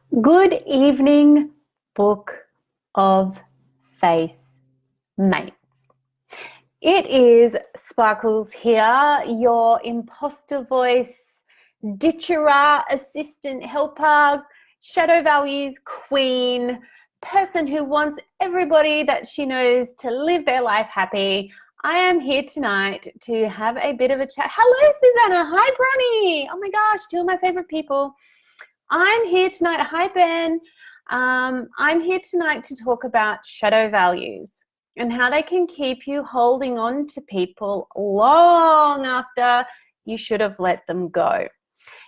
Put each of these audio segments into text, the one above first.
Good evening, book of face mates. It is Sparkles here, your imposter voice, ditcherer, assistant helper, shadow values queen, person who wants everybody that she knows to live their life happy. I am here tonight to have a bit of a chat. Hello, Susanna. Hi, Bronnie. Oh my gosh, two of my favorite people. I'm here tonight. Hi, Ben. I'm here tonight to talk about shadow values and how they can keep you holding on to people long after you should have let them go.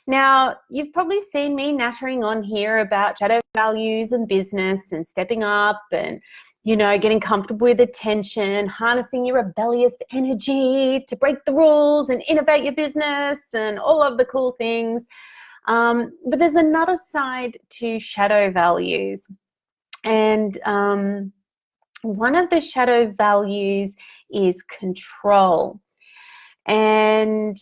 Now, you've probably seen me nattering on here about shadow values and business and stepping up and, getting comfortable with attention, harnessing your rebellious energy to break the rules and innovate your business and all of the cool things. But there's another side to shadow values. And one of the shadow values is control. And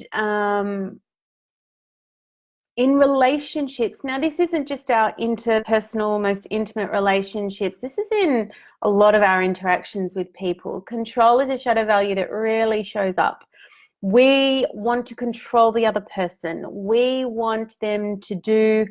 in relationships, now this isn't just our interpersonal, most intimate relationships. This is in a lot of our interactions with people. Control is a shadow value that really shows up. We want to control the other person. We want them to do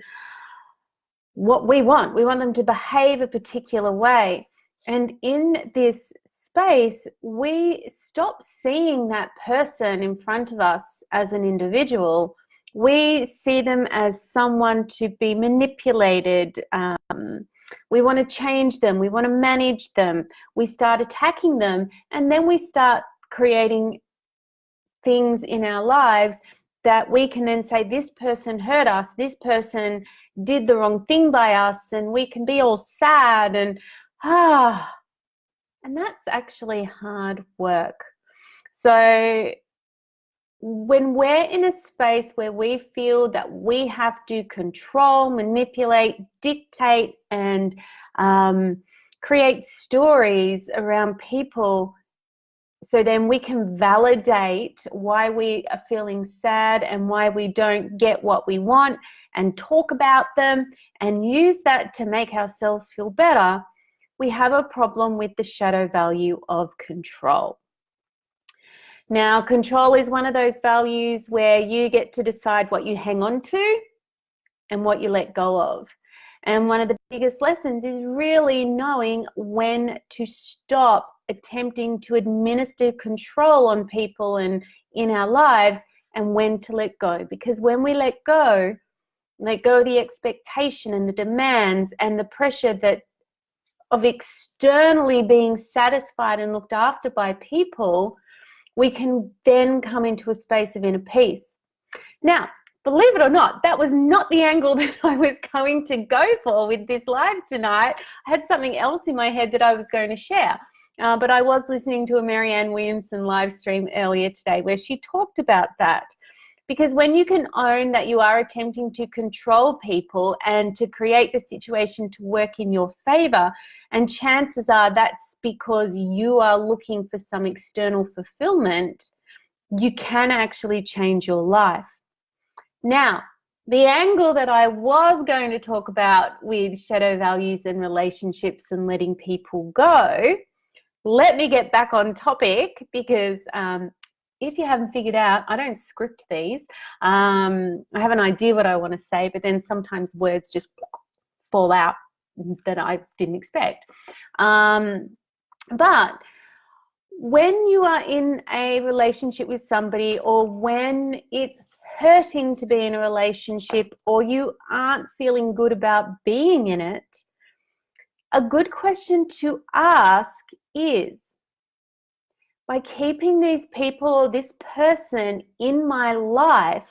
what we want. We want them to behave a particular way. And in this space, we stop seeing that person in front of us as an individual. We see them as someone to be manipulated. We want to change them. We want to manage them. We start attacking them, and then we start creating things in our lives that we can then say, this person hurt us, this person did the wrong thing by us, and we can be all sad and that's actually hard work. So when we're in a space where we feel that we have to control, manipulate, dictate, and create stories around people, so then we can validate why we are feeling sad and why we don't get what we want and talk about them and use that to make ourselves feel better, we have a problem with the shadow value of control. Now, control is one of those values where you get to decide what you hang on to and what you let go of. And one of the biggest lessons is really knowing when to stop attempting to administer control on people and in our lives, and when to let go. Because when we let go of the expectation and the demands and the pressure that of externally being satisfied and looked after by people, we can then come into a space of inner peace. Now, believe it or not, that was not the angle that I was going to go for with this live tonight. I had something else in my head that I was going to share. But I was listening to a Marianne Williamson live stream earlier today where she talked about that. Because when you can own that you are attempting to control people and to create the situation to work in your favor, and chances are that's because you are looking for some external fulfillment, you can actually change your life. Now, the angle that I was going to talk about with shadow values and relationships and letting people go, let me get back on topic, because if you haven't figured out, I don't script these. I have an idea what I want to say, but then sometimes words just fall out that I didn't expect. But when you are in a relationship with somebody, or when it's hurting to be in a relationship, or you aren't feeling good about being in it, a good question to ask is, by keeping these people or this person in my life,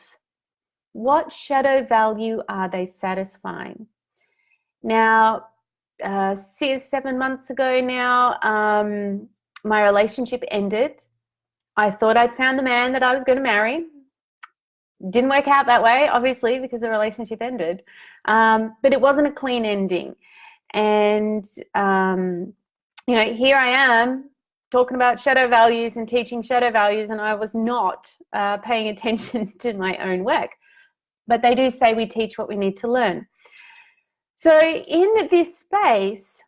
what shadow value are they satisfying? Now, 7 months ago now, my relationship ended. I thought I'd found the man that I was going to marry. Didn't work out that way, obviously, because the relationship ended. But it wasn't a clean ending. And, here I am talking about shadow values and teaching shadow values, and I was not paying attention to my own work. But they do say we teach what we need to learn. So in this space,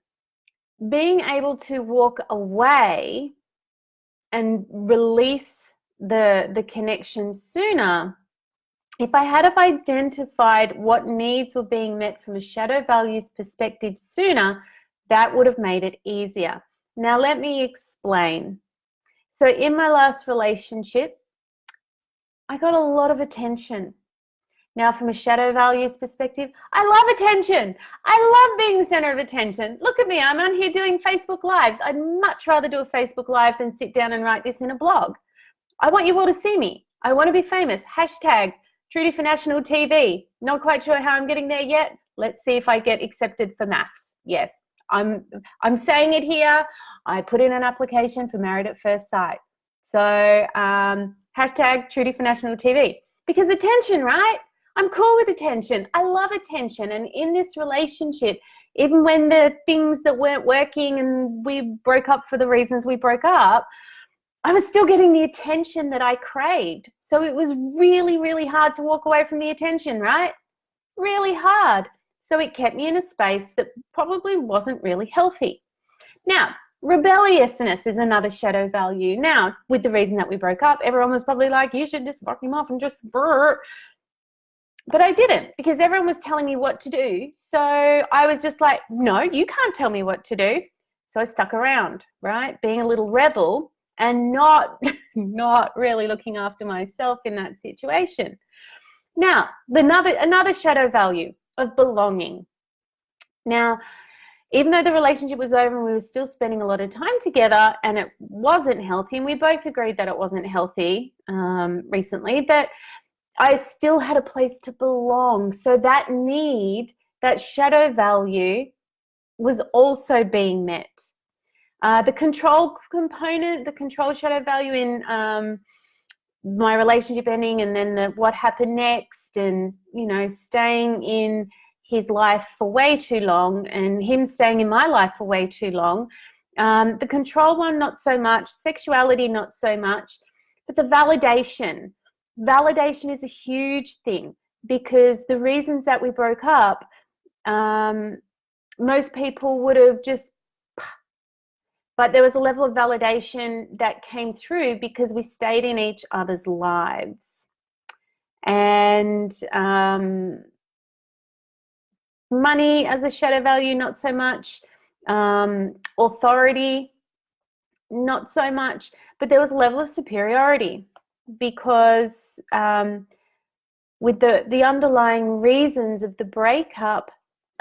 being able to walk away and release the connection sooner, if I had have identified what needs were being met from a shadow values perspective sooner, that would have made it easier. Now let me explain. So in my last relationship, I got a lot of attention. Now, from a shadow values perspective, I love attention. I love being the center of attention. Look at me, I'm on here doing Facebook Lives. I'd much rather do a Facebook Live than sit down and write this in a blog. I want you all to see me. I want to be famous. Hashtag Trudy for National TV. Not quite sure how I'm getting there yet. Let's see if I get accepted for maths. Yes, I'm saying it here. I put in an application for Married at First Sight. So hashtag Trudy for National TV. Because attention, right? I'm cool with attention. I love attention. And in this relationship, even when the things that weren't working and we broke up for the reasons we broke up, I was still getting the attention that I craved. So it was really, really hard to walk away from the attention, right? Really hard. So it kept me in a space that probably wasn't really healthy. Now, rebelliousness is another shadow value. Now, with the reason that we broke up, everyone was probably like, you should just fuck him off and just brrr. But I didn't, because everyone was telling me what to do. So I was just like, no, you can't tell me what to do. So I stuck around, right? Being a little rebel and not really looking after myself in that situation. Now, another shadow value of belonging. Now, even though the relationship was over and we were still spending a lot of time together and it wasn't healthy, and we both agreed that it wasn't healthy recently, that I still had a place to belong. So that need, that shadow value was also being met. The control component, the control shadow value in my relationship ending, and then what happened next, and, you know, staying in his life for way too long and him staying in my life for way too long. The control one, not so much. Sexuality, not so much. But the validation. Validation is a huge thing, because the reasons that we broke up, most people would have just, but there was a level of validation that came through because we stayed in each other's lives. And money as a shadow value, not so much. Authority, not so much. But there was a level of superiority, because with the underlying reasons of the breakup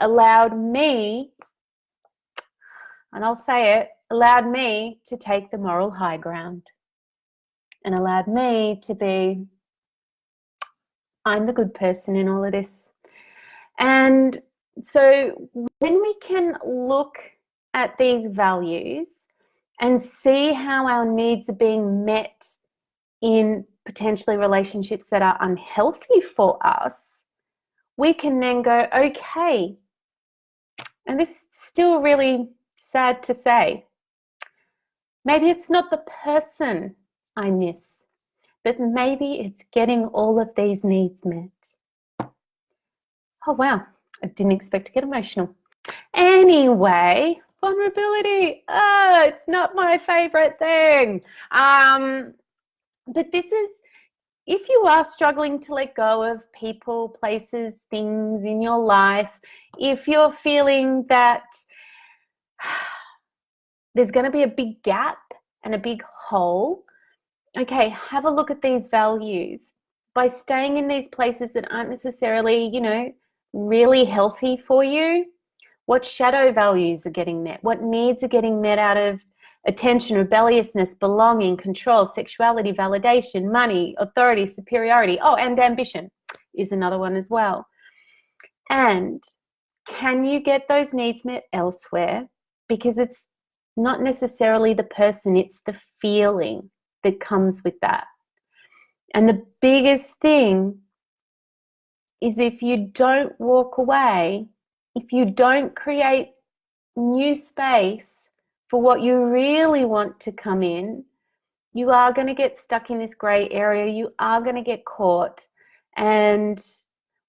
allowed me, and I'll say it, allowed me to take the moral high ground, and allowed me to be, I'm the good person in all of this. And so when we can look at these values and see how our needs are being met in potentially relationships that are unhealthy for us, we can then go, okay, and this is still really sad to say, maybe it's not the person I miss, but maybe it's getting all of these needs met. Oh, wow. I didn't expect to get emotional. Anyway, vulnerability. Oh, it's not my favorite thing. But this is, if you are struggling to let go of people, places, things in your life, if you're feeling that there's going to be a big gap and a big hole, okay, have a look at these values. By staying in these places that aren't necessarily, you know, really healthy for you, what shadow values are getting met? What needs are getting met out of attention, rebelliousness, belonging, control, sexuality, validation, money, authority, superiority? Oh, and ambition is another one as well. And can you get those needs met elsewhere? Because it's not necessarily the person, it's the feeling that comes with that. And the biggest thing is, if you don't walk away, if you don't create new space for what you really want to come in, you are going to get stuck in this gray area. You are going to get caught. And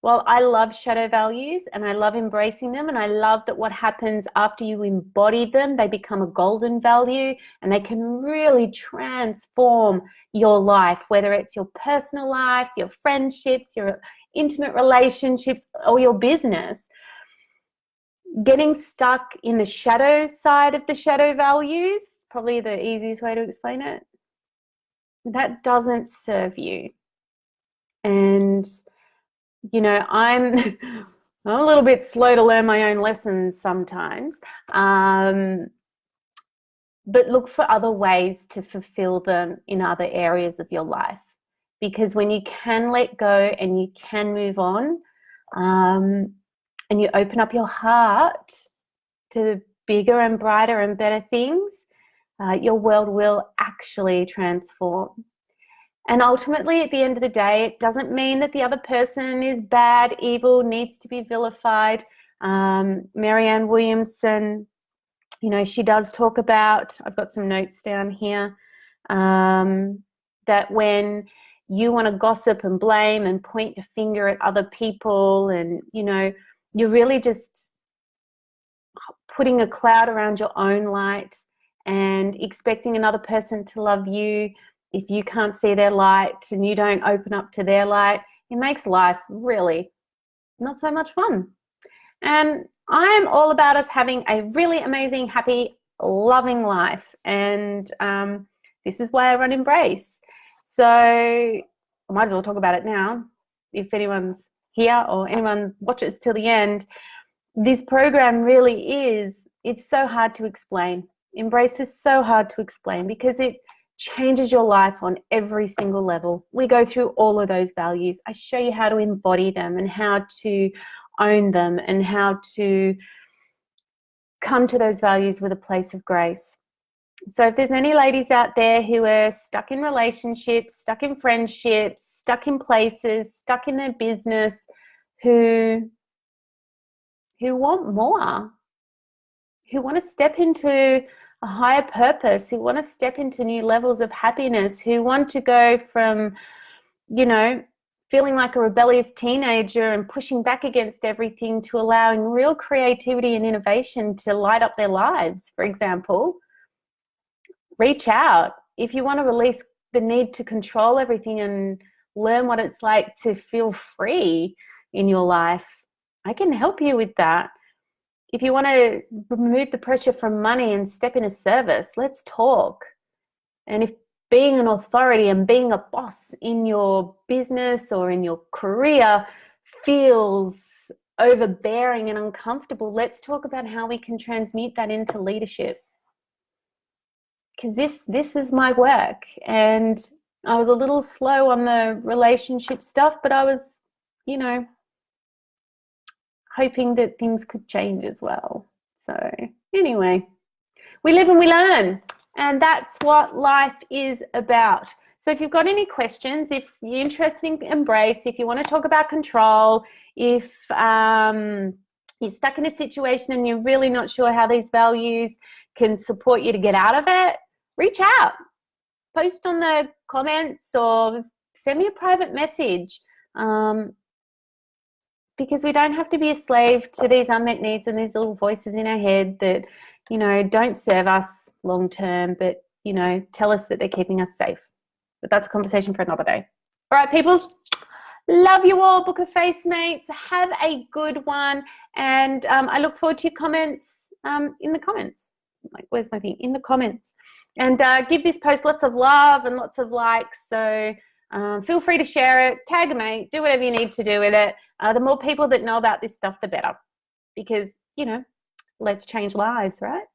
Well, I love shadow values and I love embracing them. And I love that what happens after you embody them, they become a golden value and they can really transform your life, whether it's your personal life, your friendships, your intimate relationships, or your business. Getting stuck in the shadow side of the shadow values, probably the easiest way to explain it, that doesn't serve you. And you know, I'm a little bit slow to learn my own lessons sometimes, but look for other ways to fulfill them in other areas of your life. Because when you can let go and you can move on, and you open up your heart to bigger and brighter and better things, your world will actually transform. And ultimately, at the end of the day, it doesn't mean that the other person is bad, evil, needs to be vilified. Marianne Williamson, you know, she does talk about, I've got some notes down here, that when you want to gossip and blame and point your finger at other people and, you know, you're really just putting a cloud around your own light and expecting another person to love you. If you can't see their light and you don't open up to their light, it makes life really not so much fun. And I'm all about us having a really amazing, happy, loving life. And this is why I run Embrace. So I might as well talk about it now. If anyone's here or anyone watches till the end, this program really is, it's so hard to explain. Embrace is so hard to explain because it changes your life on every single level. We go through all of those values. I show you how to embody them and how to own them and how to come to those values with a place of grace. So if there's any ladies out there who are stuck in relationships, stuck in friendships, stuck in places, stuck in their business, who want more, who want to step into a higher purpose, who want to step into new levels of happiness, who want to go from, you know, feeling like a rebellious teenager and pushing back against everything to allowing real creativity and innovation to light up their lives, for example, reach out. If you want to release the need to control everything and learn what it's like to feel free in your life, I can help you with that. If you want to remove the pressure from money and step into service, let's talk. And if being an authority and being a boss in your business or in your career feels overbearing and uncomfortable, let's talk about how we can transmute that into leadership. Because this is my work, and I was a little slow on the relationship stuff, but I was, you know, hoping that things could change as well. So anyway, we live and we learn, and that's what life is about. So if you've got any questions, if you're interested in Embrace, if you want to talk about control, if you're stuck in a situation and you're really not sure how these values can support you to get out of it, reach out, post on the comments or send me a private message. Because we don't have to be a slave to these unmet needs and these little voices in our head that, you know, don't serve us long term, but, you know, tell us that they're keeping us safe. But that's a conversation for another day. All right, peoples, love you all. Book a face, mates. Have a good one. And I look forward to your comments in the comments. Like, where's my thing? In the comments. And give this post lots of love and lots of likes. So feel free to share it, tag a mate, do whatever you need to do with it. The more people that know about this stuff, the better. Because, you know, let's change lives, right?